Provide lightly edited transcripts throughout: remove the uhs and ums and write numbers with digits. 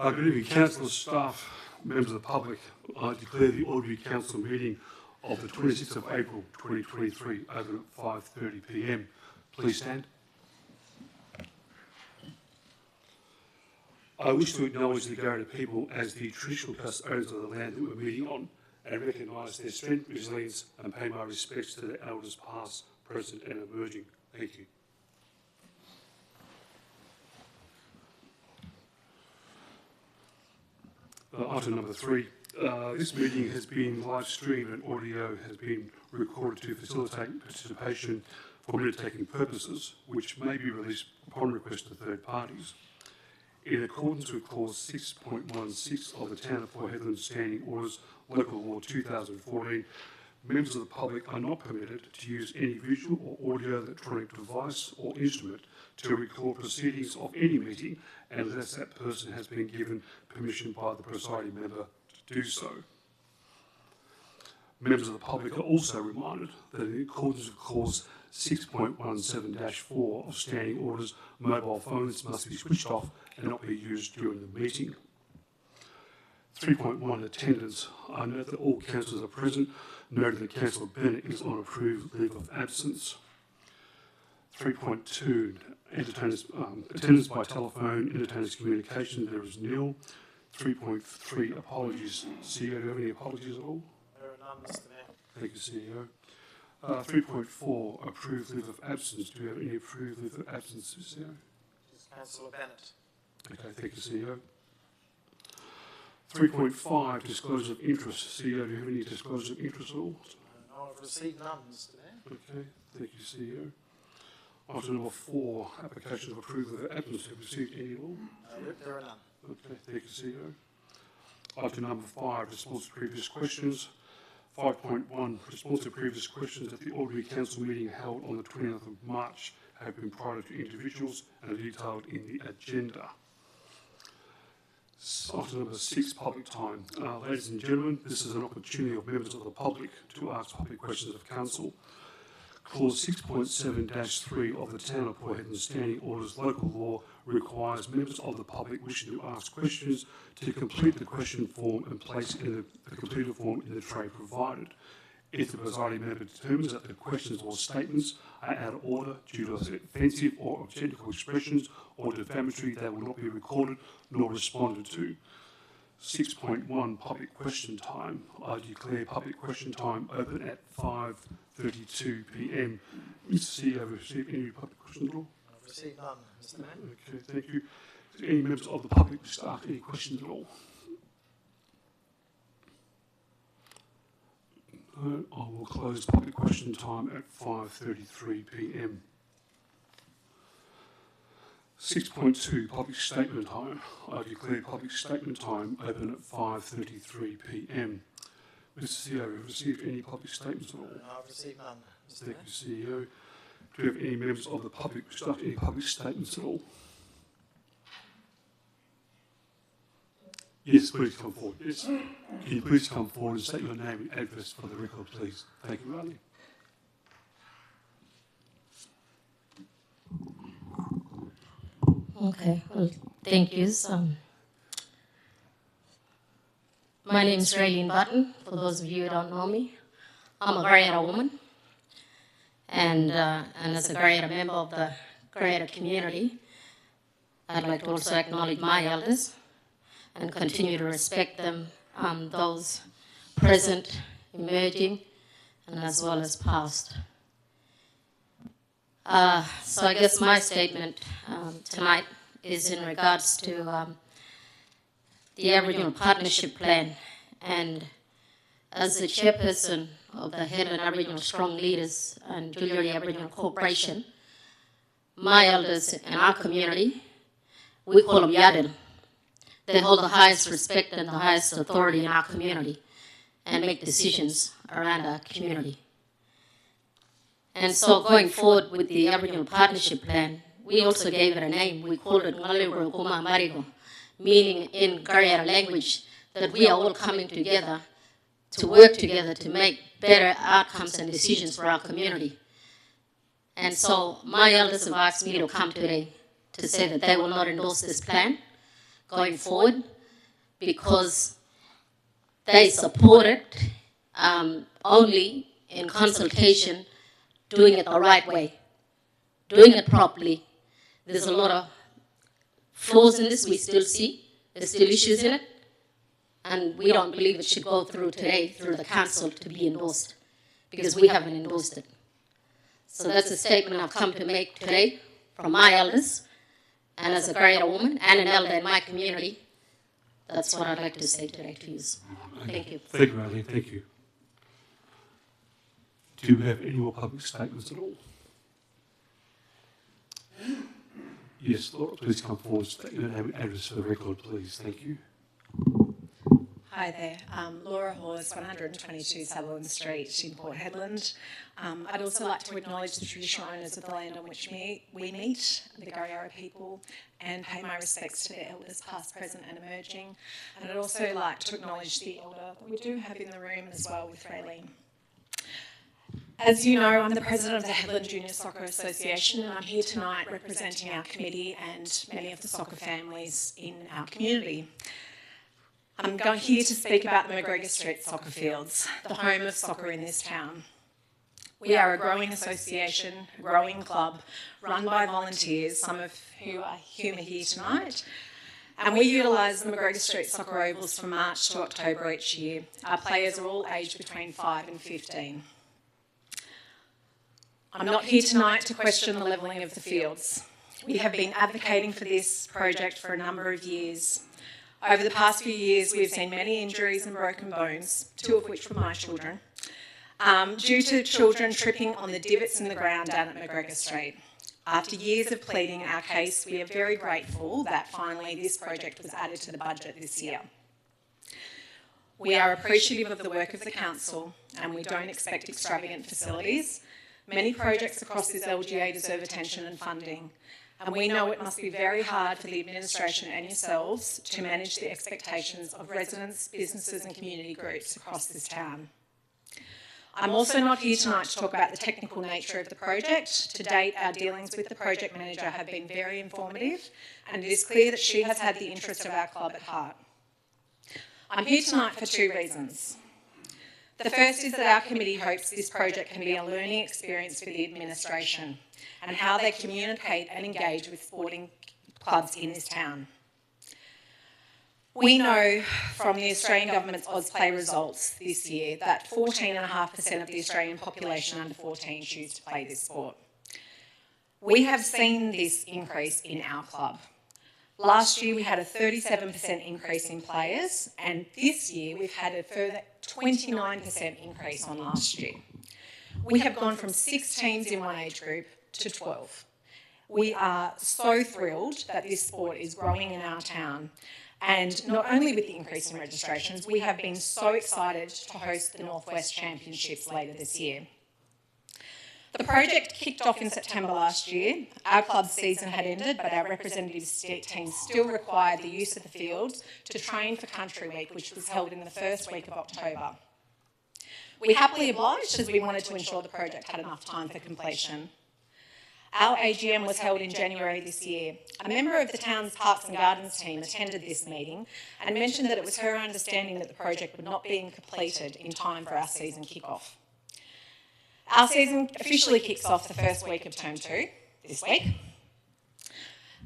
Good evening, councillor, staff, members of the public. I declare the ordinary council meeting of the 26th of April 2023 open at 5:30 p.m. Please stand. I wish to acknowledge the Gadigal people as the traditional custodians of the land that we're meeting on and recognise their strength, resilience and pay my respects to their elders past, present and emerging. Thank you. Item number 3. This meeting has been live streamed and audio has been recorded to facilitate participation for minute-taking purposes, which may be released upon request to third parties. In accordance with Clause 6.16 of the Town of Port Hedland Standing Orders Local Law 2014, members of the public are not permitted to use any visual or audio electronic device or instrument to record proceedings of any meeting unless that person has been given permission by the presiding member to do so. Members of the public are also reminded that in accordance with Clause 6.17-4 of Standing Orders, mobile phones must be switched off and not be used during the meeting. 3.1 Attendance. I note that all councillors are present, noting that Councillor Bennett is on approved leave of absence. 3.2 Attendance by telephone, entertainers communication, there is nil. 3.3 Apologies. CEO, do you have any apologies at all? There are none, Mr. Mayor. Thank you, CEO. 3.4 Approved leave of absence. Do you have any approved leave of absence, CEO? Just Councillor Bennett. Okay, thank you, CEO. 3.5 Disclosure of interest. CEO, do you have any disclosure of interest at all? No, I've received none, Mr. Mayor. Okay, thank you, CEO. Item number 4, application of approval of absence. Have you received any at all? There are none. Okay, thank you, CEO. Item number 5, response to previous questions. 5.1, response to previous questions at the ordinary council meeting held on the 20th of March have been provided to individuals and are detailed in the agenda. Item number 6, public time. Ladies and gentlemen, this is an opportunity of members of the public to ask public questions of council. Clause 6.7-3 of the Town of Port Hedland Standing Orders Local Law requires members of the public wishing to ask questions to complete the question form and place in the completed form in the tray provided. If the presiding member determines that the questions or statements are out of order due to offensive or objectionable expressions or defamatory, they will not be recorded nor responded to. 6.1 Public question time. I declare public question time open at 5:32 p.m. Mr. CEO, have you received any public questions at all? I've received none, Mr. Mayor. Okay, thank you. Is there any members of the public wish to ask any questions at all? No, I will close public question time at 5:33 p.m. 6.2 Public statement time. I declare public statement time open at 5:33 p.m. Mr. CEO, have you received any public statements at all? No, I've received none, Mr. Thank Mayor. you, CEO. Do you have any members of the public who start any public statements at all? Yes, please come forward. Yes. Can you please come forward and state your name and address for the record, please? Thank you, Riley. Okay, well, thank you. My name is Raylene Button, for those of you who don't know me. I'm a Garrietta woman, and as a Garrietta member of the Garrietta community, I'd like to also acknowledge my elders and continue to respect them, those present, emerging, and as well as past. So I guess my statement tonight is in regards to the Aboriginal Partnership Plan, and as the chairperson of the Hedland Aboriginal Strong Leaders and Juliari Aboriginal Corporation, my elders in our community, we call them Yadin. They hold the highest respect and the highest authority in our community and make decisions around our community. And so going forward with the Aboriginal Partnership Plan, we also gave it a name. We called it Ngaluru Kuma Marigo, meaning in Garrietta language that we are all coming together to work together to make better outcomes and decisions for our community. And so my elders have asked me to come today to say that they will not endorse this plan going forward, because they support it only in consultation, doing it the right way, doing it properly. There's a lot of flaws in this we still see. There's still issues in it. And we don't believe it should go through today, through the council, to be endorsed, because we haven't endorsed it. So that's a statement I've come to make today from my elders, and as a Greater woman and an elder in my community, that's what I'd like to say today to you. Thank you. Thank you, Arlene. Thank you. Do you have any more public statements at all? Yes, Laura, please come forward. State your name and address for the record, please. Thank you. Hi there, Laura Hawes, 122 Sutherland Street in Port Hedland. I'd also like to acknowledge the traditional owners of the land on which we meet, the Kariyarra people, and pay my respects to their elders past, present and emerging. And I'd also like to acknowledge the elder that we do have in the room as well with Raylene. As you know, I'm the president of the Hedland Junior Soccer Association, and I'm here tonight representing our committee and many of the soccer families in our community. I'm here to speak about the McGregor Street soccer fields, the home of soccer in this town. We are a growing association, a growing club, run by volunteers, some of whom are here tonight. And we utilise the McGregor Street soccer ovals from March to October each year. Our players are all aged between 5 and 15. I'm not here tonight to question the levelling of the fields. We have been advocating for this project for a number of years. Over the past few years, we've seen many injuries and broken bones, 2 of which were my children, due to children tripping on the divots in the ground down at McGregor Street. After years of pleading our case, we are very grateful that finally this project was added to the budget this year. We are appreciative of the work of the council, and we don't expect extravagant facilities. Many projects across this LGA deserve attention and funding. And we know it must be very hard for the administration and yourselves to manage the expectations of residents, businesses and community groups across this town. I'm also not here tonight to talk about the technical nature of the project. To date, our dealings with the project manager have been very informative, and it is clear that she has had the interest of our club at heart. I'm here tonight for 2 reasons. The first is that our committee hopes this project can be a learning experience for the administration and how they communicate and engage with sporting clubs in this town. We know from the Australian Government's AusPlay results this year that 14.5% of the Australian population under 14 choose to play this sport. We have seen this increase in our club. Last year we had a 37% increase in players, and this year we've had a further 29% increase on last year. We have gone from 6 teams in one age group to 12. We are so thrilled that this sport is growing in our town, and not only with the increase in registrations, we have been so excited to host the Northwest Championships later this year. The project kicked off in September last year. Our club's season had ended, but our representative teams still required the use of the fields to train for Country Week, which was held in the first week of October. We happily obliged, as we wanted to ensure the project had enough time for completion. Our AGM was held in January this year. A member of the town's Parks and Gardens team attended this meeting and mentioned that it was her understanding that the project would not be completed in time for our season kick-off. Our season officially kicks off the first week of Term 2, this week.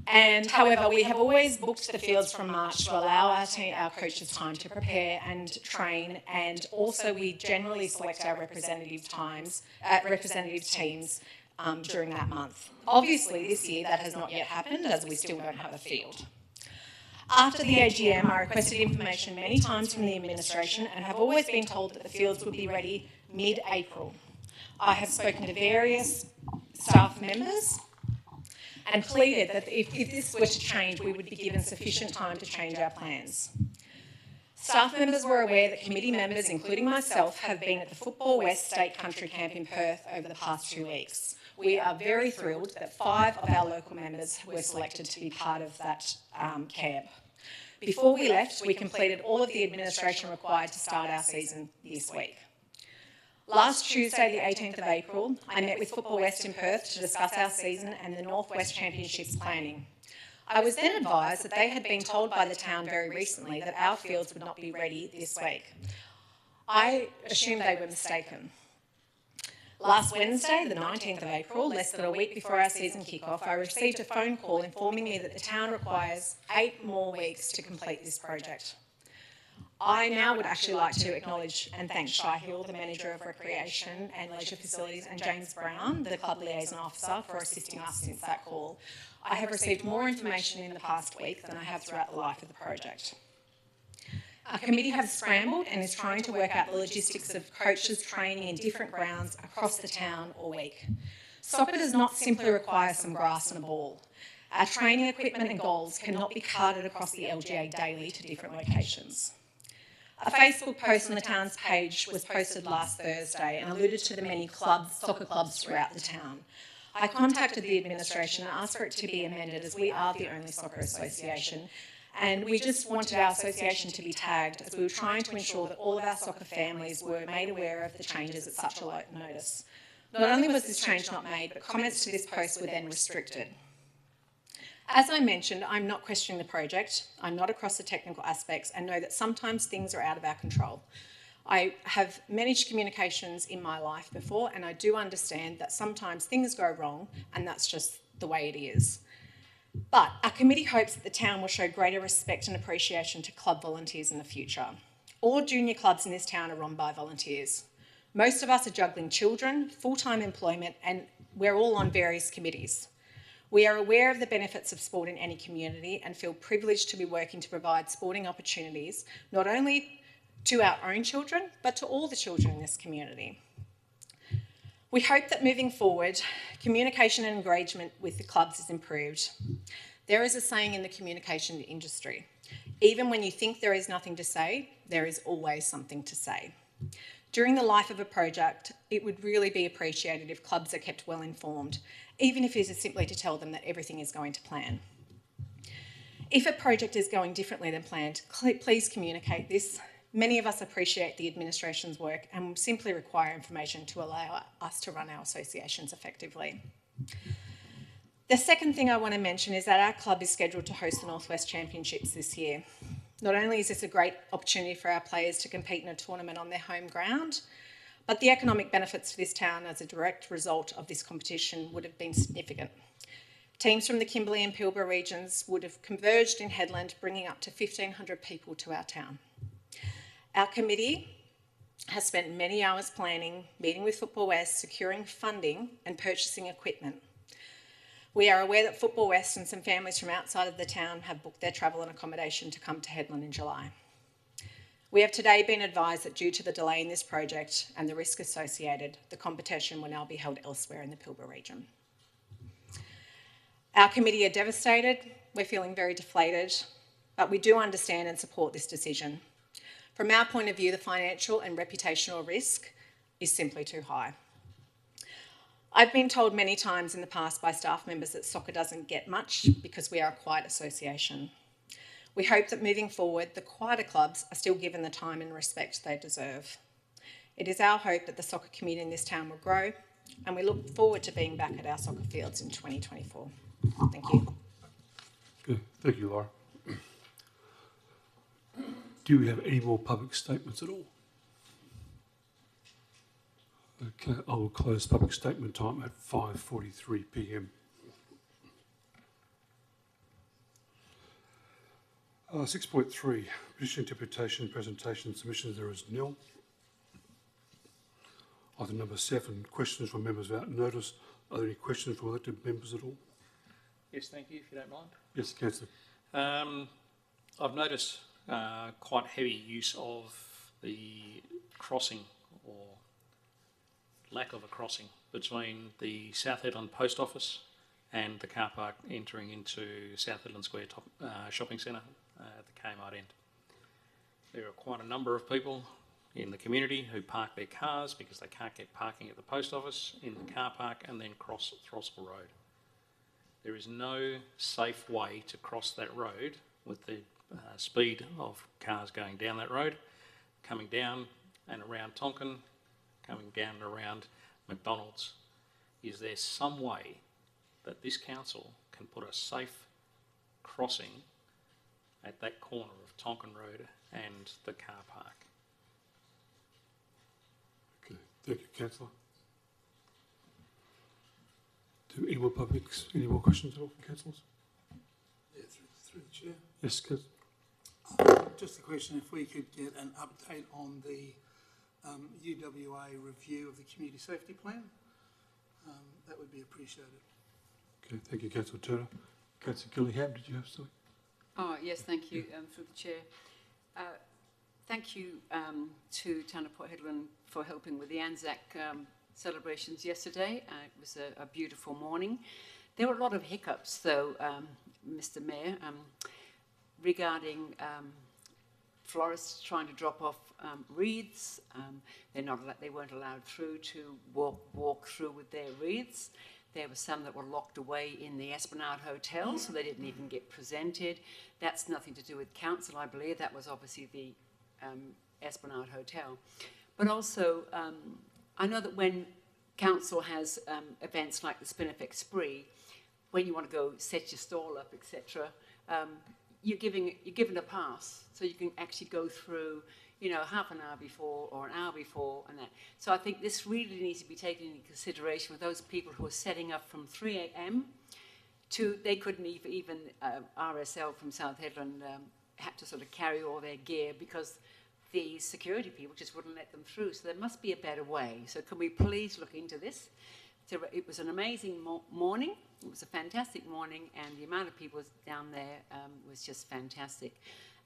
And however, we have always booked the fields from March to allow our coaches time to prepare and train, and also we generally select our representative teams during that month. Obviously, this year that has not yet happened, as we still don't have a field. After the AGM, I requested information many times from the administration and have always been told that the fields would be ready mid-April. I have spoken to various staff members and pleaded that if this were to change, we would be given sufficient time to change our plans. Staff members were aware that committee members, including myself, have been at the Football West State Country Camp in Perth over the past 2 weeks. We are very thrilled that 5 of our local members were selected to be part of that camp. Before we left, we completed all of the administration required to start our season this week. Last Tuesday, the 18th of April, I met with Football West in Perth to discuss our season and the Northwest Championships planning. I was then advised that they had been told by the town very recently that our fields would not be ready this week. I assumed they were mistaken. Last Wednesday, the 19th of April, less than a week before our season kick-off, I received a phone call informing me that the town requires 8 more weeks to complete this project. I now would actually like to acknowledge and thank Shai Hill, the Manager of Recreation and Leisure Facilities, and James Brown, the Club Liaison Officer, for assisting us since that call. I have received more information in the past week than I have throughout the life of the project. Our committee has scrambled and is trying to work out the logistics of coaches training in different grounds across the town all week. Soccer does not simply require some grass and a ball. Our training equipment and goals cannot be carted across the LGA daily to different locations. A Facebook post on the town's page was posted last Thursday and alluded to the many soccer clubs throughout the town. I contacted the administration and asked for it to be amended, as we are the only soccer association, and we just wanted our association to be tagged, as we were trying to ensure that all of our soccer families were made aware of the changes at such a late notice. Not only was this change not made, but comments to this post were then restricted. As I mentioned, I'm not questioning the project. I'm not across the technical aspects and know that sometimes things are out of our control. I have managed communications in my life before, and I do understand that sometimes things go wrong, and that's just the way it is. But our committee hopes that the town will show greater respect and appreciation to club volunteers in the future. All junior clubs in this town are run by volunteers. Most of us are juggling children, full-time employment, and we're all on various committees. We are aware of the benefits of sport in any community and feel privileged to be working to provide sporting opportunities, not only to our own children, but to all the children in this community. We hope that moving forward, communication and engagement with the clubs is improved. There is a saying in the communication industry, even when you think there is nothing to say, there is always something to say. During the life of a project, it would really be appreciated if clubs are kept well informed, even if it is simply to tell them that everything is going to plan. If a project is going differently than planned, please communicate this. Many of us appreciate the administration's work and simply require information to allow us to run our associations effectively. The second thing I want to mention is that our club is scheduled to host the Northwest Championships this year. Not only is this a great opportunity for our players to compete in a tournament on their home ground, but the economic benefits to this town as a direct result of this competition would have been significant. Teams from the Kimberley and Pilbara regions would have converged in Headland, bringing up to 1,500 people to our town. Our committee has spent many hours planning, meeting with Football West, securing funding and purchasing equipment. We are aware that Football West and some families from outside of the town have booked their travel and accommodation to come to Headland in July. We have today been advised that due to the delay in this project and the risk associated, the competition will now be held elsewhere in the Pilbara region. Our committee are devastated, we're feeling very deflated, but we do understand and support this decision. From our point of view, the financial and reputational risk is simply too high. I've been told many times in the past by staff members that soccer doesn't get much because we are a quiet association. We hope that moving forward, the quieter clubs are still given the time and respect they deserve. It is our hope that the soccer community in this town will grow, and we look forward to being back at our soccer fields in 2024. Thank you. Good. Thank you, Laura. Do we have any more public statements at all? Okay, I will close public statement time at 5:43 p.m. 6.3, petition interpretation, presentation, submissions. There is nil. Item number 7, questions from members without notice. Are there any questions from elected members at all? Yes, thank you, if you don't mind. Yes, Councillor. I've noticed quite heavy use of the crossing, or lack of a crossing, between the South Headland Post Office and the car park entering into South Headland Square Shopping Centre at the Kmart end. There are quite a number of people in the community who park their cars because they can't get parking at the post office, in the car park, and then cross Throstle Road. There is no safe way to cross that road with the speed of cars going down that road, coming down and around Tonkin, coming down and around McDonald's. Is there some way that this council can put a safe crossing at that corner of Tonkin Road and the car park. Okay, thank you, councillor. Do any more publics, any more questions at all from councillors? Yeah, through the chair. Yes, councillor. Just a question, if we could get an update on the UWA review of the community safety plan, that would be appreciated. Okay, thank you, councillor Turner. Councillor Gillingham, did you have something? Oh, yes, thank you, through the chair. Thank you to Town of Port Hedland for helping with the Anzac celebrations yesterday. It was a beautiful morning. There were a lot of hiccups, though, Mr. Mayor, regarding florists trying to drop off wreaths. They weren't allowed through to walk through with their wreaths. There were some that were locked away in the Esplanade Hotel, so they didn't even get presented. That's nothing to do with council, I believe. That was obviously the Esplanade Hotel. But also, I know that when council has events like the Spinifex Spree, when you want to go set your stall up, etc., you're given a pass, so you can actually go through, you know, half an hour before or an hour before and that. So I think this really needs to be taken into consideration with those people who are setting up from 3 a.m. to, they couldn't even RSL from South Hedland had to sort of carry all their gear because the security people just wouldn't let them through. So there must be a better way. So can we please look into this? So it was an amazing morning. It was a fantastic morning, and the amount of people down there was just fantastic.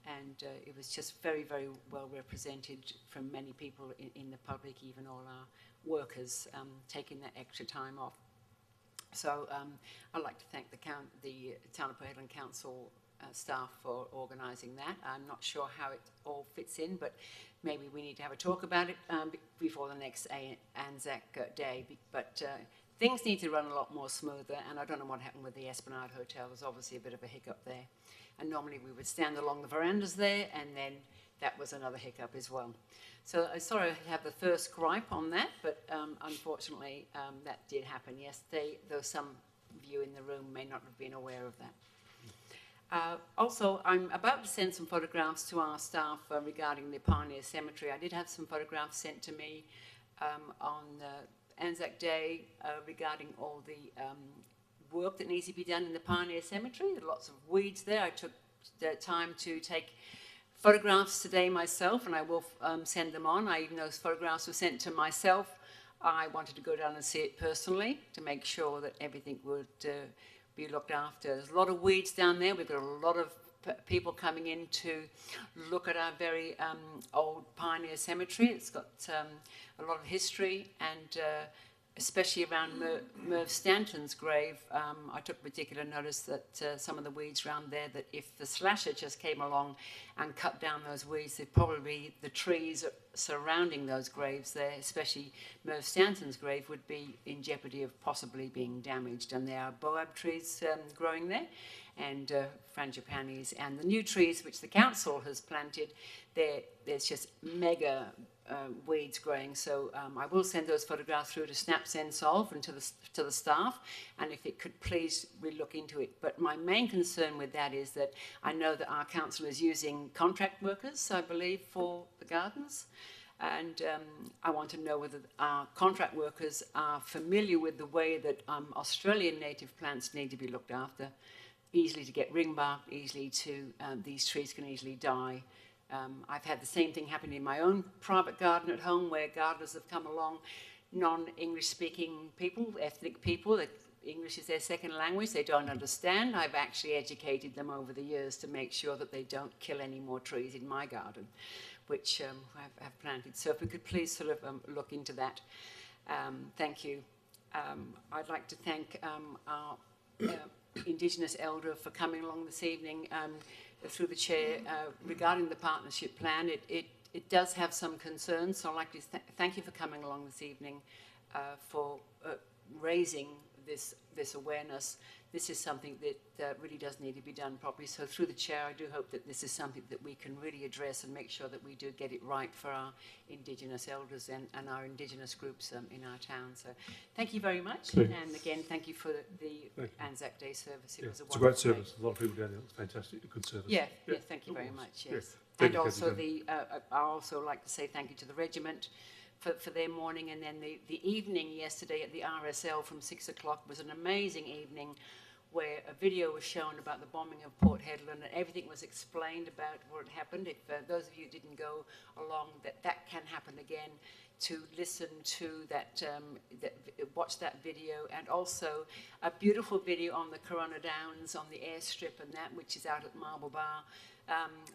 And it was just very, very well represented from many people in the public, even all our workers taking that extra time off. So I'd like to thank the Town of Port Hedland Council staff for organising that. I'm not sure how it all fits in, but maybe we need to have a talk about it before the next Anzac Day. But things need to run a lot more smoother, and I don't know what happened with the Esplanade Hotel. There's obviously a bit of a hiccup there. And normally we would stand along the verandas there, and then that was another hiccup as well. So I sorry I have the first gripe on that, but unfortunately that did happen yesterday, though some of you in the room may not have been aware of that. Also, I'm about to send some photographs to our staff regarding the Pioneer Cemetery. I did have some photographs sent to me on Anzac Day regarding all the work that needs to be done in the Pioneer Cemetery. There are lots of weeds there. I took the time to take photographs today myself, and I will send them on. Even those photographs were sent to myself, I wanted to go down and see it personally to make sure that everything would be looked after. There's a lot of weeds down there. We've got a lot of people coming in to look at our very old Pioneer Cemetery. It's got a lot of history, and especially around Merv Stanton's grave, I took particular notice that some of the weeds around there, that if the slasher just came along and cut down those weeds, they'd probably, the trees surrounding those graves there, especially Merv Stanton's grave, would be in jeopardy of possibly being damaged. And there are boab trees growing there, and frangipanis, and the new trees which the council has planted, there's just mega weeds growing. So I will send those photographs through to SnapSenSolve and to the staff, and if it could please re-look into it. But my main concern with that is that I know that our council is using contract workers, I believe, for the gardens, and I want to know whether our contract workers are familiar with the way that Australian native plants need to be looked after. Easily to get ringbarked, easily to, these trees can easily die. I've had the same thing happen in my own private garden at home, where gardeners have come along, non-English speaking people, ethnic people, that English is their second language, they don't understand. I've actually educated them over the years to make sure that they don't kill any more trees in my garden, which I've planted. So if we could please sort of look into that. Thank you. I'd like to thank our Indigenous elder for coming along this evening through the chair regarding the partnership plan. It does have some concerns, so I'd like to thank you for coming along this evening for raising this awareness. This is something that really does need to be done properly. So through the chair, I do hope that this is something that we can really address and make sure that we do get it right for our Indigenous elders and our Indigenous groups in our town. So thank you very much. Okay. And again, thank you for the Thank you. Anzac Day service. It Yeah, was it's a great wonderful day. service. A lot of people down there. It's fantastic. A good service. Yeah, Yeah, thank you it very was. much, Yeah. yes. Thank And you, also Kathy. I also like to say thank you to the regiment for their morning, and then the evening yesterday at the RSL from 6 o'clock was an amazing evening where a video was shown about the bombing of Port Hedland and everything was explained about what had happened. If those of you who didn't go along, that can happen again, to listen to watch that video, and also a beautiful video on the Corona Downs, on the airstrip and that, which is out at Marble Bar.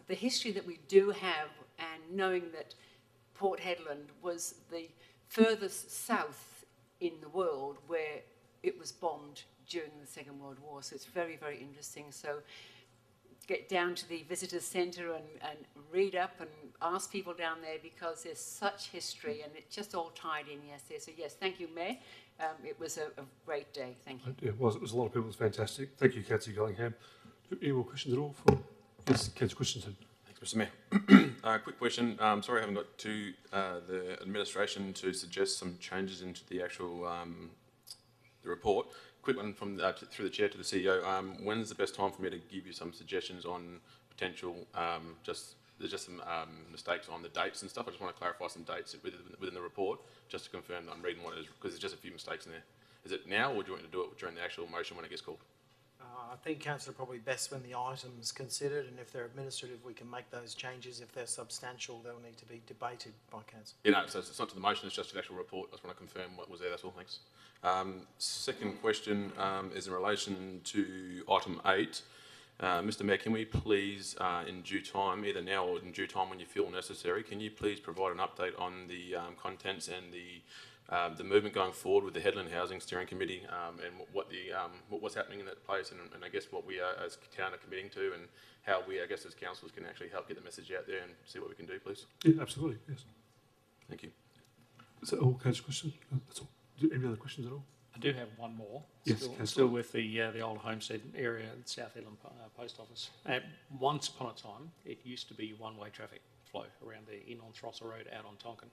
The history that we do have, and knowing that Port Hedland was the furthest south in the world where it was bombed during the Second World War. So it's very, very interesting. So get down to the visitor centre and read up and ask people down there, because there's such history and it just all tied in yesterday. So yes, thank you, Mayor. It was a great day. Thank you. Yeah, it was. It was a lot of people. It was fantastic. Thank you, Councillor Gillingham. Any more questions at all? Yes, Councillor Christensen. Thanks, Mr Mayor. Quick question. Sorry I haven't got to the administration to suggest some changes into the actual the report. Quick one from through the chair to the CEO. When's the best time for me to give you some suggestions on potential? There's just some mistakes on the dates and stuff. I just want to clarify some dates within the report, just to confirm that I'm reading what it is, because there's just a few mistakes in there. Is it now, or do you want me to do it during the actual motion when it gets called? I think councillor probably best when the item's considered, and if they're administrative, we can make those changes. If they're substantial, they'll need to be debated by council. Yeah, no, so it's not to the motion, it's just to the actual report. I just want to confirm what was there, that's all, thanks. Second question is in relation to item 8. Mr Mayor, can we please, in due time, either now or in due time when you feel necessary, can you please provide an update on the contents and the movement going forward with the Hedland Housing Steering Committee, and what's happening in that place, and I guess what we as town are committing to, and how we, I guess, as councillors can actually help get the message out there and see what we can do, please. Yeah, absolutely. Yes. Thank you. Is that all, Councillor Christensen? That's all. Any other questions at all? I do have one more. Yes, still, Councillor. still with the old homestead area at South Hedland Post Office. Once upon a time, it used to be one-way traffic flow around there, in on Throsser Road, out on Tonkin.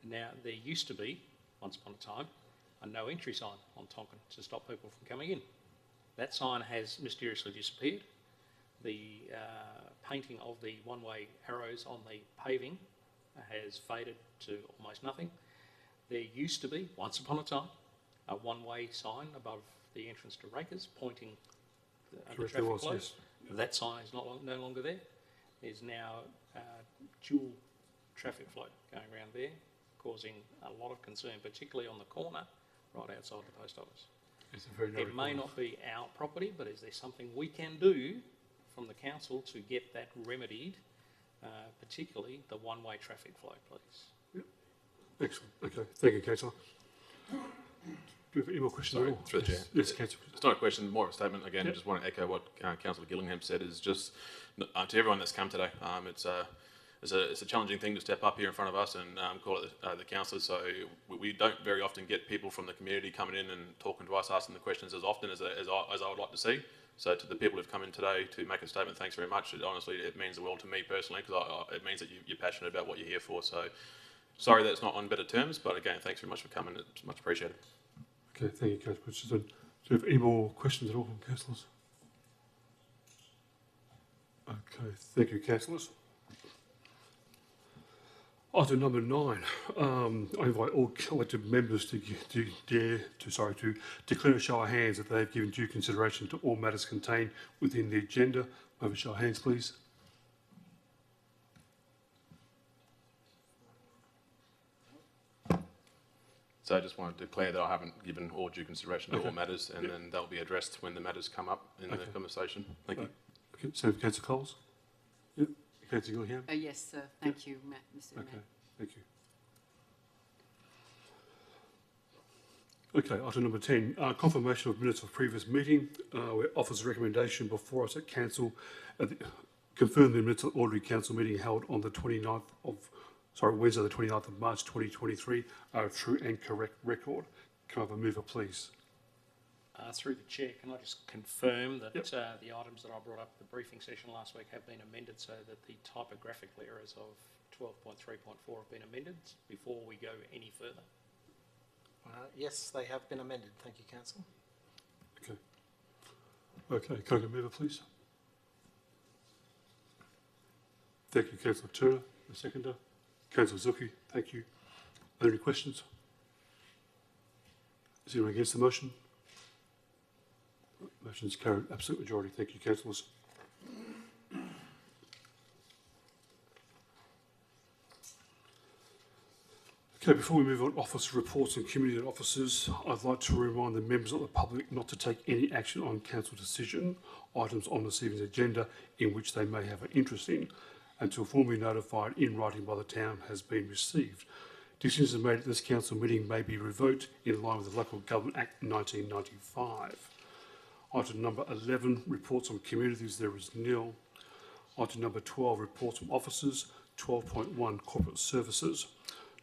Now, there used to be, once upon a time, a no entry sign on Tonkin to stop people from coming in. That sign has mysteriously disappeared. The painting of the one-way arrows on the paving has faded to almost nothing. There used to be, once upon a time, a one-way sign above the entrance to Rakers pointing the Correct, there traffic was, flow. yes. That sign is no longer there. There's now dual traffic flow going around there, causing a lot of concern, particularly on the corner right outside the post office. It's a very It may not be our property, but is there something we can do from the council to get that remedied, particularly the one-way traffic flow, please? Excellent. Okay. Thank you, Councillor. Do you have any more questions Sorry, at all? through the chair. Yes, Councillor. It's not a question, more of a statement. Again, Yep. just want to echo what Councillor Gillingham said. Is just to everyone that's come today. It's a challenging thing to step up here in front of us and call it the councillors. So we don't very often get people from the community coming in and talking to us, asking the questions as often as I would like to see. So to the people who've come in today to make a statement, thanks very much. Honestly, it means the world to me personally, because it means that you're passionate about what you're here for. So sorry that it's not on better terms, but again, thanks very much for coming. It's much appreciated. Okay, thank you, Councillor Christensen. Do you have any more questions at all from councillors? Okay, thank you, councillors. Item number 9. I invite all collective members to declare a show of hands that they have given due consideration to all matters contained within the agenda. Have a show of hands, please. So I just want to declare that I haven't given all due consideration to all matters, and then they'll be addressed when the matters come up in the conversation. Thank you. Okay, so Councillor Coles? Yep. Councillor Gillingham? Yes, sir. Thank you, Mr. Mayor. Okay, thank you. Okay, item number 10, confirmation of minutes of previous meeting, where officer's recommendation before us at council, confirm the minutes of ordinary council meeting held on the Wednesday the 29th of March 2023 are a true and correct record. Can I have a mover, please? Through the chair, can I just confirm that Yep. the items that I brought up at the briefing session last week have been amended so that the typographical errors of 12.3.4 have been amended before we go any further? Yes, they have been amended. Thank you, councillor. Okay. Okay, can I get a member, please? Thank you, Councillor Turner. A seconder. Councillor Zucchi, thank you. Are there any questions? Is anyone against the motion? Motion is carried. Absolute majority. Thank you, councillors. Okay, before we move on to office reports and community officers, I'd like to remind the members of the public not to take any action on council decision items on this evening's agenda in which they may have an interest in, until formally notified in writing by the town has been received. Decisions made at this council meeting may be revoked in line with the Local Government Act 1995. Item number 11, reports on communities, there is nil. Item number 12, reports from officers. 12.1, corporate services.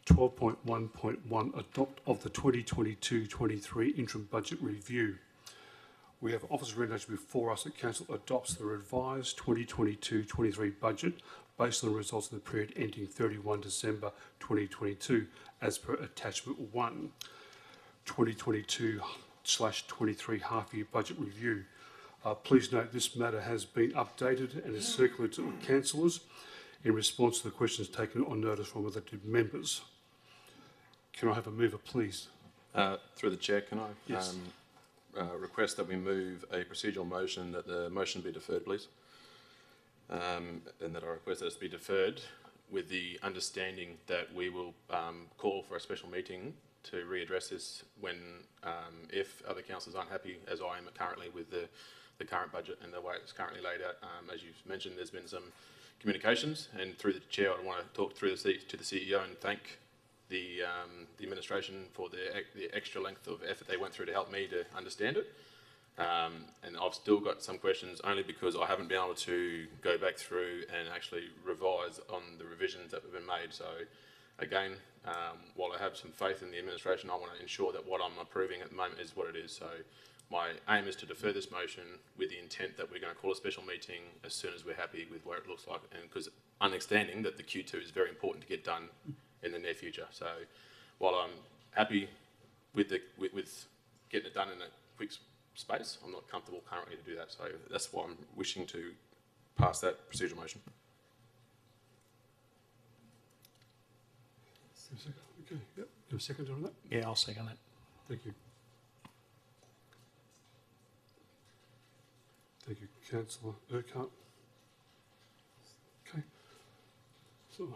12.1.1, adopt of the 2022-23 interim budget review. We have officer recommendation before us that council adopts the revised 2022-23 budget based on the results of the period ending 31 December 2022 as per attachment 1, 2022/23 half-year budget review. Please note this matter has been updated and is circulated to councillors in response to the questions taken on notice from elected members. Can I have a mover, please? Through the chair, can I Yes. request that we move a procedural motion that the motion be deferred, please? And that I request that it be deferred with the understanding that we will call for a special meeting to readdress this when, if other councillors aren't happy, as I am currently with the current budget and the way it's currently laid out. As you've mentioned, there's been some communications, and through the chair, I want to talk through to the CEO and thank the administration for the extra length of effort they went through to help me to understand it. And I've still got some questions only because I haven't been able to go back through and actually revise on the revisions that have been made. So again, while I have some faith in the administration, I want to ensure that what I'm approving at the moment is what it is. So my aim is to defer this motion with the intent that we're going to call a special meeting as soon as we're happy with where it looks like, and because understanding that the Q2 is very important to get done in the near future. So while I'm happy with getting it done in a quick space, I'm not comfortable currently to do that. So that's why I'm wishing to pass that procedural motion. Okay, yep. You have a second on that? Yeah, I'll second that. Thank you. Thank you, Councillor Urquhart. Okay. So,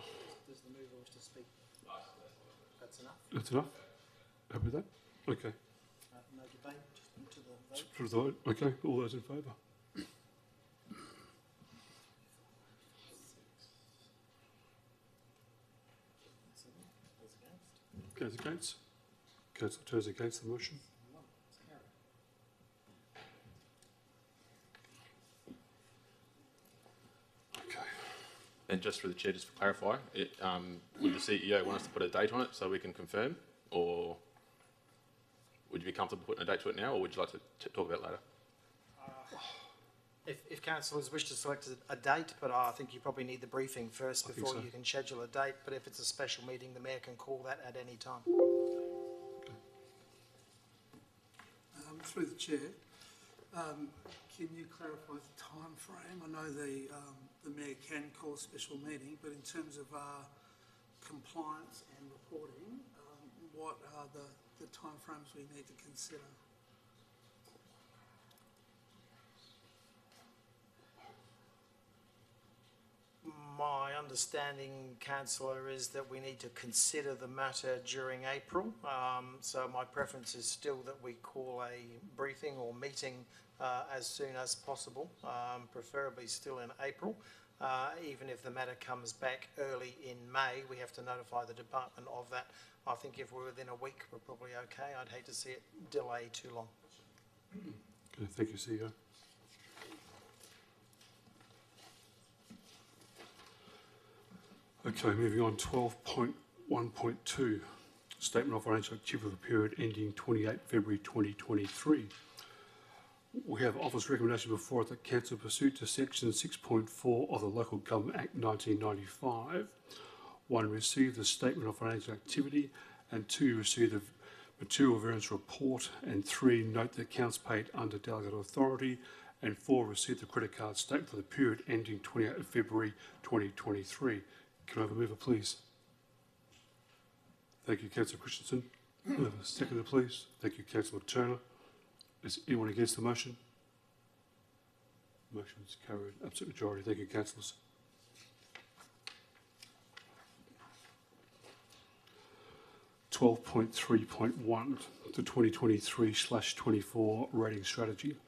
Does the mover wish to speak? That's enough. that's enough? Happy with that? Okay. No debate, just into the vote. For the vote? Okay, all those in favour? Those against? Goes against? Councillor Turner's against the motion? None. It's carried. Okay. And just for the chair, just to clarify, would the CEO want us to put a date on it so we can confirm, or would you be comfortable putting a date to it now, or would you like to talk about it later? If councillors wish to select a date, but I think you probably need the briefing first I think before so. you can schedule a date. But if it's a special meeting, the mayor can call that at any time. Through the chair, can you clarify the time frame? I know the mayor can call a special meeting, but in terms of compliance and reporting, what are the timeframes we need to consider? My understanding, councillor, is that we need to consider the matter during April. So my preference is still that we call a briefing or meeting as soon as possible, preferably still in April. Even if the matter comes back early in May, we have to notify the department of that. I think if we're within a week, we're probably okay. I'd hate to see it delay too long. Okay, thank you, CEO. Okay, moving on, 12.1.2, Statement of Financial Activity for the period ending 28 February 2023. We have office recommendation before us that council pursuant to section 6.4 of the Local Government Act 1995, 1, receive the statement of financial activity, and 2, receive the material variance report, and 3, note the accounts paid under delegated authority, and 4, receive the credit card statement for the period ending 28th of February 2023. Can I have a mover, please? Thank you, Councillor Christensen. Can I have a seconder, please? Thank you, Councillor Turner. Is anyone against the motion? Motion is carried. Absolute majority. Thank you, councillors. (12.3.1) the 2023/24 rating strategy.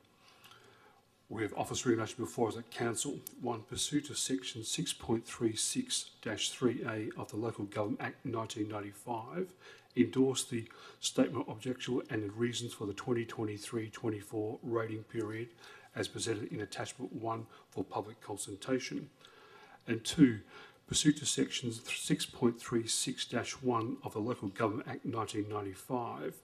We have office regulation before us at council. 1, pursuant to section 6.36-3A of the Local Government Act 1995, endorse the statement of objection and the reasons for the 2023-24 rating period as presented in attachment 1 for public consultation. And 2, pursuant to section 6.36-1 of the Local Government Act 1995,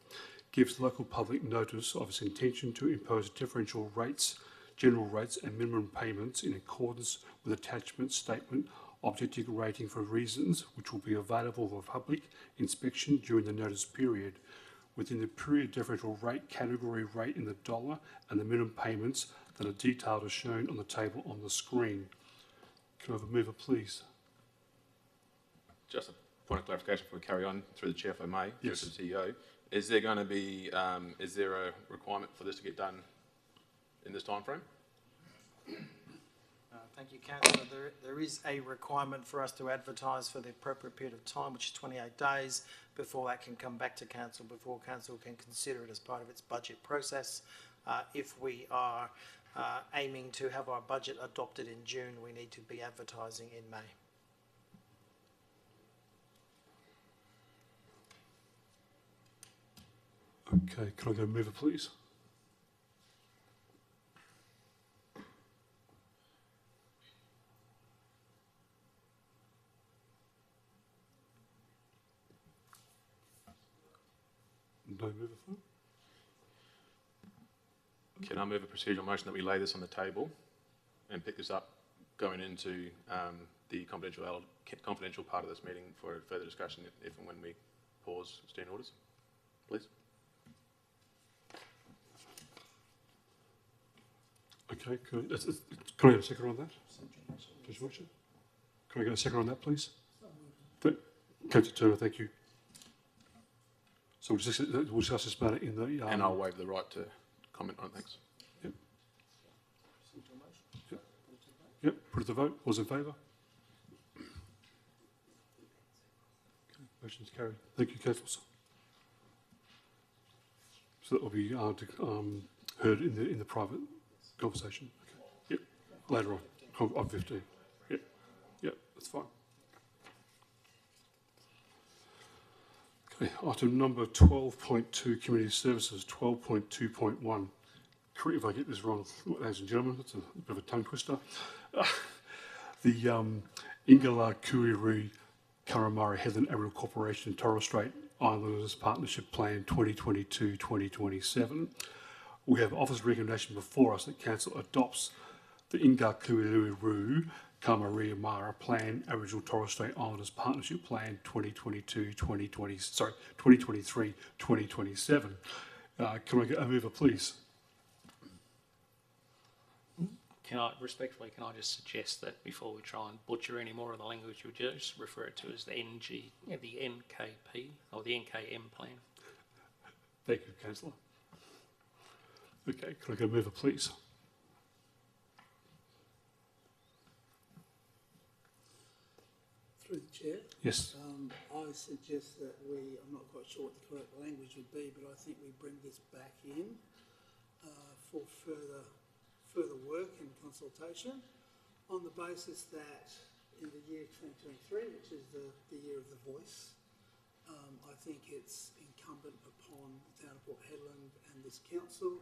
gives local public notice of its intention to impose differential rates, general rates and minimum payments in accordance with attachment statement objective rating for reasons which will be available for public inspection during the notice period. Within the period, differential rate, category rate in the dollar and the minimum payments that are detailed as shown on the table on the screen. Can I have a mover, please? Just a point of clarification before we carry on through the chair, if I may. Yes. To the CEO. Is there going to be, is there a requirement for this to get done in this time frame? Thank you, councillor. There is a requirement for us to advertise for the appropriate period of time, which is 28 days, before that can come back to council, before council can consider it as part of its budget process. If we are aiming to have our budget adopted in June, we need to be advertising in May. Okay, can I go mover, please? No mover for it? Can I move a procedural motion that we lay this on the table and pick this up going into the confidential part of this meeting for further discussion if and when we pause standing orders, please? Okay, can I get a second on that? Can I get a second on that, please? Councillor Turner, thank you. So we'll discuss this matter in the... and I'll waive the right to comment on it, thanks. Yep. Yep, put it to vote. All's in favour? Okay, motion's carried. Thank you, councillors. So that will be heard in the private conversation. Okay. Yep, later on 15. Yep, yep, that's fine. Okay, item number 12.2, Community Services, 12.2.1. Correct if I get this wrong, ladies and gentlemen, it's a bit of a tongue twister. The Ingala Kuriru Karamari Heathen Aboriginal Corporation Torres Strait Islanders Partnership Plan 2022-2027. We have office recommendation before us that council adopts the Ingala Kuriru Kamaria Mara Plan, Aboriginal Torres Strait Islanders Partnership Plan 2023-2027. Can I get a mover, please? Can I just suggest that before we try and butcher any more of the language, we just refer it to as the NKP or the NKM plan? Thank you, councillor. Okay, can I get a mover, please? Through the chair. Yes. I suggest that I'm not quite sure what the correct language would be, but I think we bring this back in for further work and consultation on the basis that in the year 2023, which is the year of the voice, I think it's incumbent upon the town of Port Hedland and this council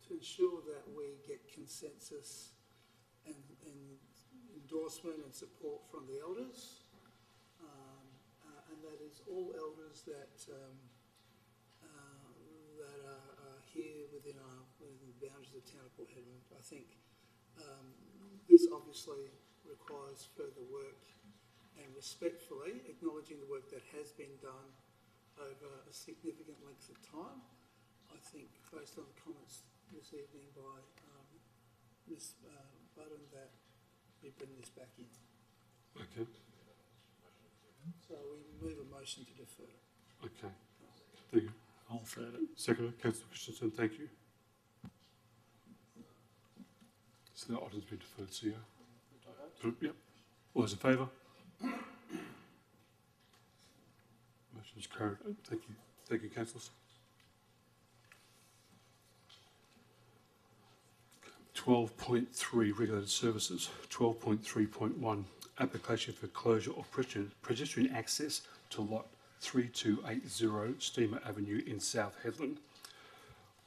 to ensure that we get consensus and endorsement and support from the elders. And that is all elders that are here within boundaries of the town of Port Hedland. I think this obviously requires further work, and respectfully acknowledging the work that has been done over a significant length of time, I think based on the comments this evening by Ms Budden that we bring this back in. Okay. So we move a motion to defer. Okay. Thank you. I'll third it. Second, Councillor Christensen, thank you. So that item's been deferred, CEO. Yep. All those in favour? Motion is carried. Thank you. Thank you, councillors. 12.3 Regulated Services. 12.3.1 Application for closure of pedestrian access to lot 3280 Steamer Avenue in South Hedland.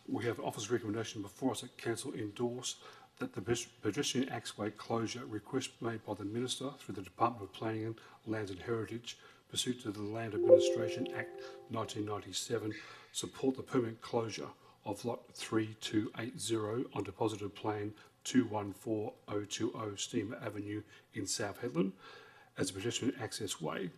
We have office recommendation before us that council endorse that the pedestrian accessway closure request made by the Minister through the Department of Planning and Lands and Heritage pursuant to the Land Administration Act 1997 support the permanent closure of lot 3280 on deposited plan 214020 Steamer Avenue in South Hedland as a pedestrian access way,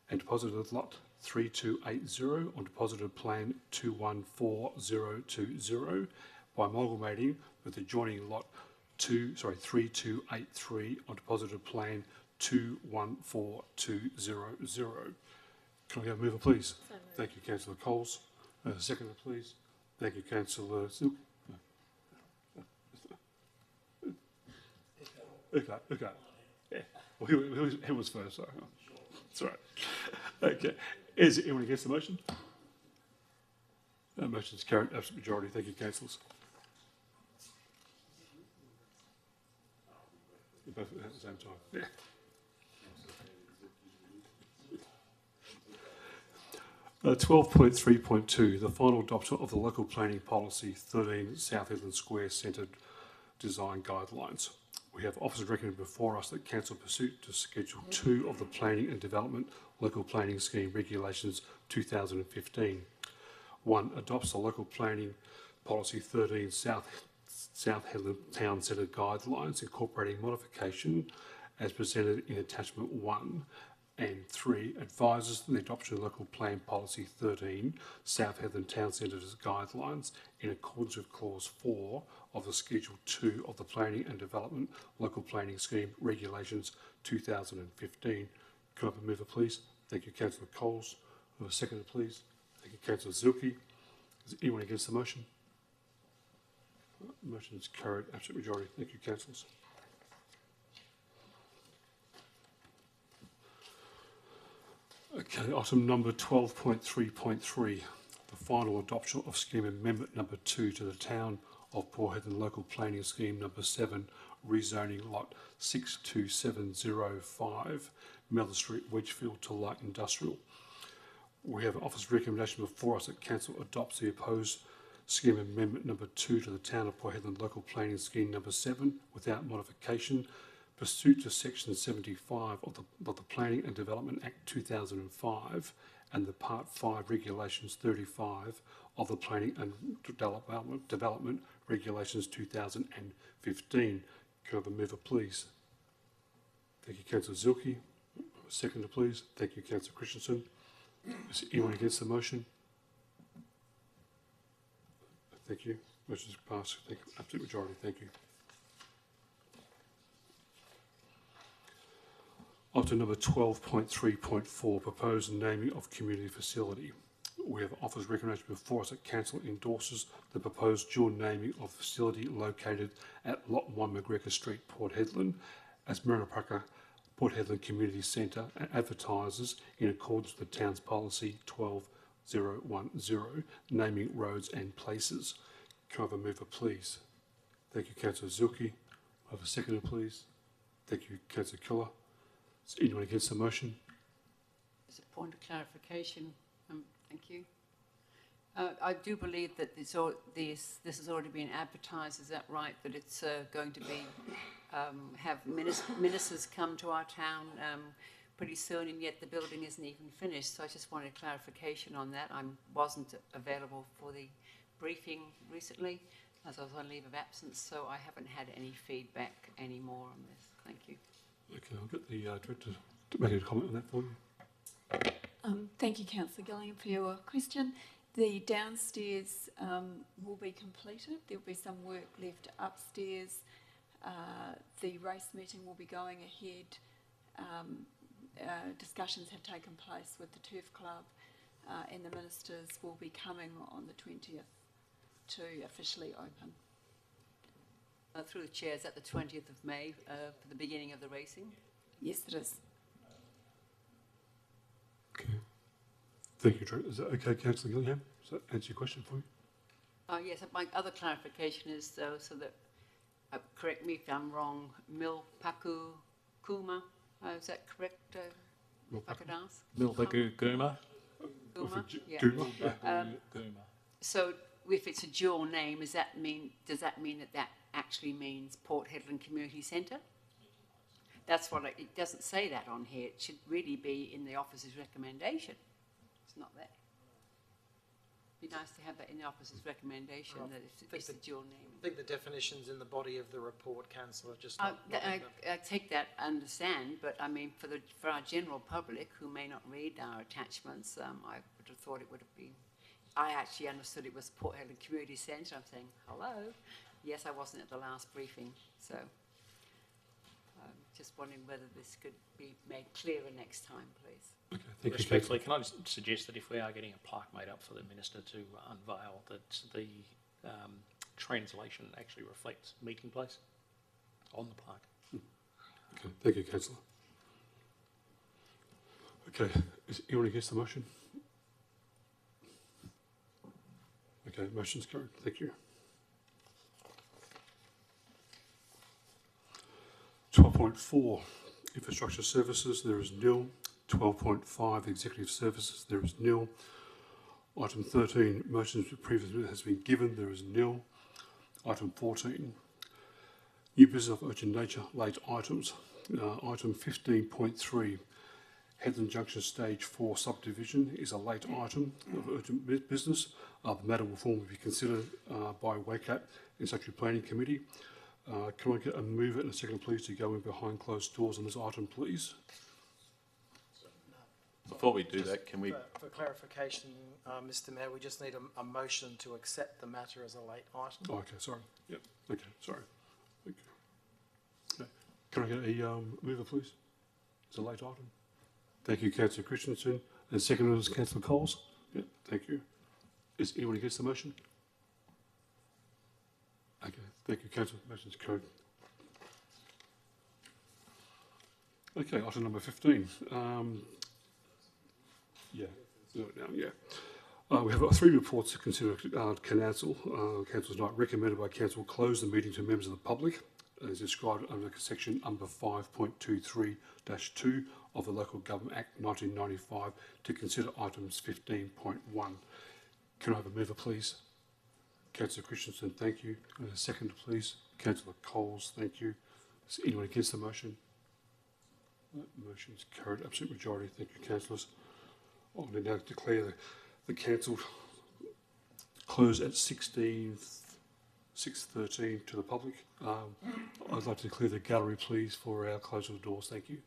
and deposited lot 3280 on deposited plan 214020 by amalgamating with adjoining lot 3283 on deposited plan 214200. Can I have a mover, please? Thank you, Councillor Coles. Seconder, please. Thank you, Councillor Silk. Okay. Yeah. Well, he was first, so that's all right. Okay. Is anyone against the motion? The motion is carried. Absolute majority. Thank you, councillors. You're both at the same time. Yeah. 12.3.2, the final adoption of the local planning policy 13 South Hedland Square Centre design guidelines. We have officers recommended before us that council pursuant to Schedule 2 of the Planning and Development Local Planning Scheme Regulations 2015. 1. Adopts the local planning policy 13 South Hedland Town Centre guidelines incorporating modification as presented in attachment 1. And 3, advises the adoption of local plan policy 13, South Hedland Town Centre's guidelines in accordance with clause 4 of the Schedule 2 of the Planning and Development Local Planning Scheme Regulations 2015. Can I have a mover, please? Thank you, Councillor Coles. Have a seconder, please. Thank you, Councillor Zilke. Is anyone against the motion? The motion is carried. Absolute majority. Thank you, councillors. Okay, item number 12.3.3, the final adoption of scheme amendment number 2 to the Town of Port Hedland Local Planning Scheme number 7, rezoning lot 62705, Mellor Street, Wedgefield to light industrial. We have an office recommendation before us that council adopts the opposed scheme amendment number 2 to the Town of Port Hedland Local Planning Scheme number 7 without modification, pursuant to Section 75 of the Planning and Development Act 2005 and the Part 5 Regulations 35 of the Planning and Development Regulations 2015. Can I have a mover, please? Thank you, Councillor Zilke. A seconder, please. Thank you, Councillor Christensen. Is anyone against the motion? Thank you. Motion is passed. Thank you. Absolute majority. Thank you. Item number 12.3.4, proposed naming of community facility. We have office recommendation before us that council endorses the proposed dual naming of facility located at Lot 1 McGregor Street, Port Hedland, as Mirrabooka Port Hedland Community Centre, and advertises in accordance with the town's policy 12010, naming roads and places. Can I have a mover, please? Thank you, Councillor Zilke. I have a seconder, please. Thank you, Councillor Keller. Is anyone against the motion? As a point of clarification, thank you. I do believe that this has already been advertised. Is that right? That it's going to be have ministers come to our town pretty soon, and yet the building isn't even finished. So I just wanted clarification on that. I wasn't available for the briefing recently, as I was on leave of absence, so I haven't had any feedback anymore on this. Thank you. Okay, I'll get the director to make a comment on that for you. Thank you, Councillor Gillingham, for your question. The downstairs will be completed. There'll be some work left upstairs. The race meeting will be going ahead. Discussions have taken place with the Turf Club and the ministers will be coming on the 20th to officially open. Through the chair, is that the 20th of May for the beginning of the racing? Yes, it is. Okay. Thank you, Director. Is that okay, Councillor Gillingham? Does that answer your question for you? Yes, my other clarification is though, so that, correct me if I'm wrong, Milpaku Kuma, is that correct, if I could ask? Milpaku Guma. Kuma, yeah. Guma. So if it's a dual name, does that mean that actually means Port Hedland Community Centre? That's what it doesn't say that on here. It should really be in the officer's recommendation. It's not there. Be nice to have that in the officer's recommendation, that it's a dual name. I think the definition's in the body of the report, councillor, just I take that, I understand, but I mean, for our general public who may not read our attachments, I would have thought it would have been. I actually understood it was Port Hedland Community Centre. I'm saying hello. Yes, I wasn't at the last briefing, so just wondering whether this could be made clearer next time, please. Okay, thank you, Respectfully, can I just suggest that if we are getting a plaque made up for the Minister to unveil, that the translation actually reflects meeting place on the plaque? Okay, thank you, Councillor. Okay, is anyone against the motion? Okay, motion's carried. Thank you. 12.4, infrastructure services, there is nil. 12.5, executive services, there is nil. Item 13, motions previously has been given, there is nil. Item 14, new business of urgent nature, late items. Item 15.3, Headland Junction Stage 4 subdivision is a late item of urgent business. The matter will formally be considered by WACAT and Statutory Planning Committee. Can I get a mover and a second, please, to go in behind closed doors on this item, please? Before we do that, can we? For clarification, Mr Mayor, we just need a motion to accept the matter as a late item. Oh, okay, sorry. Yep. Okay, sorry. Okay. Okay. Can I get a mover, please? It's a late item. Thank you, Councillor Christensen. And second is Councillor Coles. Yep. Thank you. Is anyone against the motion? Okay. Thank you, Councillor. Motion's carried. Okay, item number 15. We have 3 reports to consider council. Council's not recommended by council close the meeting to members of the public as described under section number 5.23-2 of the Local Government Act 1995 to consider items 15.1. Can I have a mover, please? Councillor Christensen, thank you. And a second, please. Councillor Coles, thank you. Is anyone against the motion? No, motion's carried. Absolute majority. Thank you, councillors. I'll now declare the council close at 6:13 to the public. I'd like to declare the gallery, please, for our close of the doors. Thank you.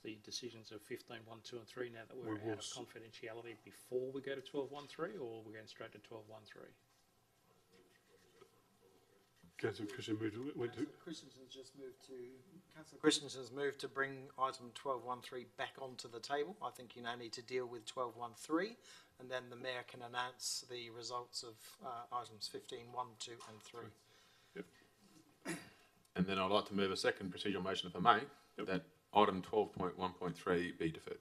the decisions of 15.1, 2 and 3 now that we're We will out of confidentiality before we go to 12.1.3, or we're going straight to 12.1.3? Councillor Christian went to. Councillor Christensen's moved to bring item 12.1.3 back onto the table. I think you now need to deal with 12.1.3, and then the Mayor can announce the results of items 15.1, 2 and 3. And then I'd like to move a second procedural motion, if I may, that item 12.1.3 be deferred.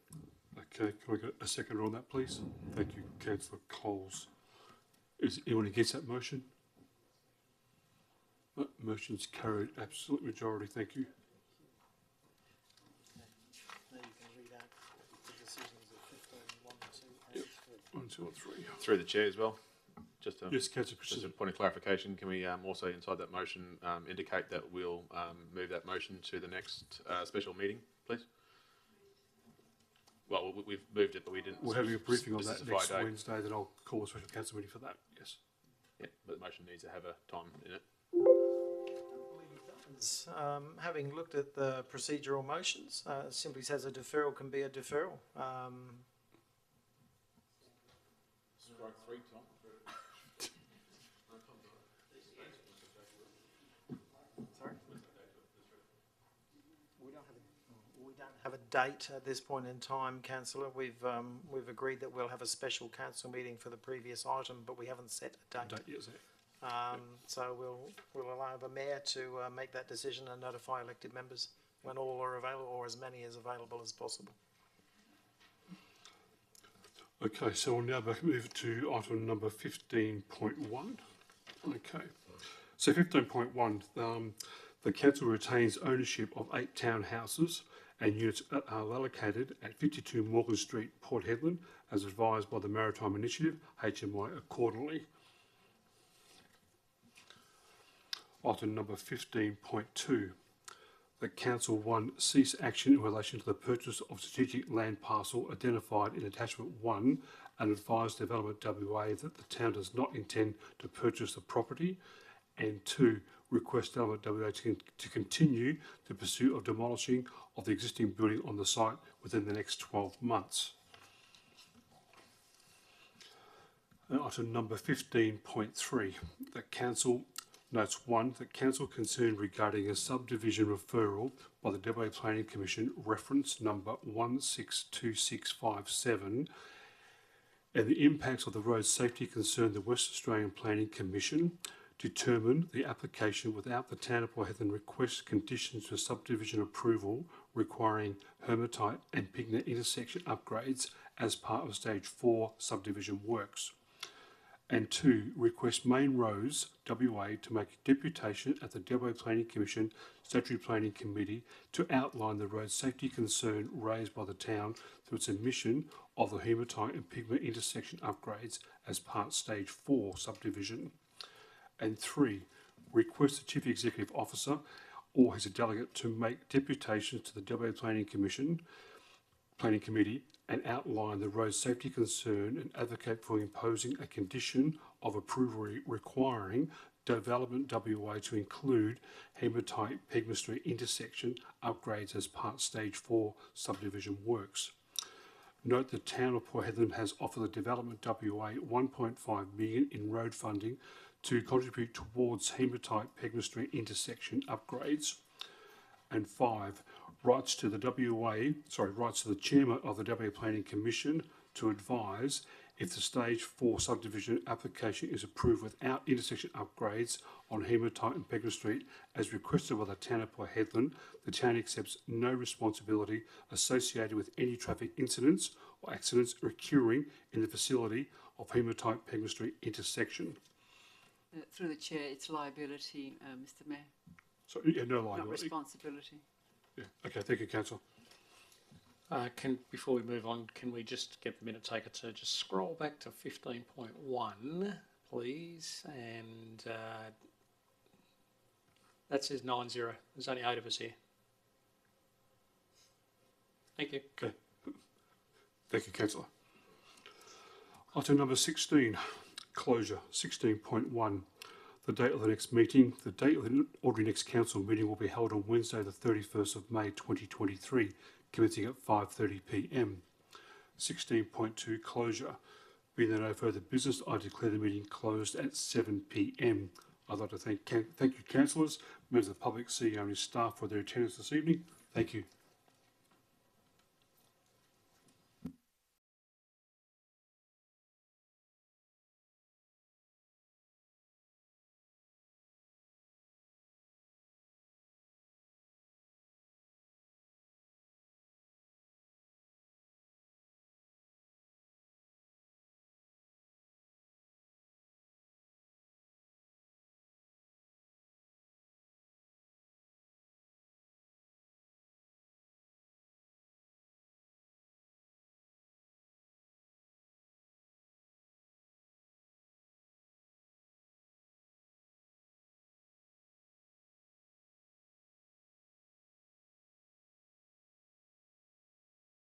Okay, can I get a second on that, please? Thank you, Councillor Coles. Is anyone against that motion? Motion's carried, absolute majority, thank you. Now you can read out the decisions of 15.1, 2 and 3. 1, 2 and 3. Through the chair as well. Just a, Yes, Councillor just a Christian. point of clarification, can we also inside that motion indicate that we'll move that motion to the next special meeting, please? Well, we've moved it, but we didn't. We're having a briefing on that specify next date. Wednesday, then I'll call a special council meeting for that, yes. Yeah, but the motion needs to have a time in it. Having looked at the procedural motions, it simply says a deferral can be a deferral. Strike 3, Tom. Sorry? We don't have a date at this point in time, councillor. We've agreed that we'll have a special council meeting for the previous item, but we haven't set a date. Yes, So we'll allow the Mayor to make that decision and notify elected members when all are available, or as many as available as possible. Okay, so we'll now move to item number 15.1. Okay, so 15.1, the council retains ownership of 8 townhouses and units are allocated at 52 Morgan Street, Port Hedland, as advised by the Maritime Initiative, HMI accordingly. Item number 15.2. The Council 1 cease action in relation to the purchase of strategic land parcel identified in attachment 1 and advise Development WA that the town does not intend to purchase the property, and 2, request Development WA to continue the pursuit of demolishing of the existing building on the site within the next 12 months. Item number 15.3. The Council notes 1, that council concern regarding a subdivision referral by the WA Planning Commission, reference number 162657, and the impacts of the road safety concern the West Australian Planning Commission determined the application without the Town of Port Hedland request conditions for subdivision approval requiring Hermitite and Pigna intersection upgrades as part of stage 4 subdivision works. And 2, request Main Roads WA to make a deputation at the WA Planning Commission Statutory Planning Committee to outline the road safety concern raised by the town through its admission of the Hematite and Pigment intersection upgrades as part stage 4 subdivision. And 3, request the Chief Executive Officer or his delegate to make deputations to the WA Planning Committee and outline the road safety concern and advocate for imposing a condition of approval requiring Development WA to include Hematite Pegma Street intersection upgrades as part stage 4 subdivision works. Note the Town of Port Hedland has offered the Development WA 1.5 million in road funding to contribute towards Hematite Pegma Street intersection upgrades. And 5, rights to the chairman of the WA Planning Commission to advise if the stage 4 subdivision application is approved without intersection upgrades on Hematite and Pegma Street as requested by the Town of Port Hedland. The town accepts no responsibility associated with any traffic incidents or accidents occurring in the vicinity of Hematite Pegma Street intersection. Through the chair, it's liability, Mr. Mayor, So, yeah, no not liability. responsibility. Yeah. Okay, thank you, Councillor. Before we move on, can we just get the minute taker to just scroll back to 15.1, please? And that says 9-0. There's only 8 of us here. Thank you. Okay. Thank you, Councillor. Item number 16, closure. 16.1. The date of the next meeting. The date of the ordinary next council meeting will be held on Wednesday the 31st of May 2023, commencing at 5:30 p.m. 16.2 closure. Being there no further business, I declare the meeting closed at 7 p.m. I'd like to thank you, councillors, members of the public, CEO and his staff for their attendance this evening. Thank you.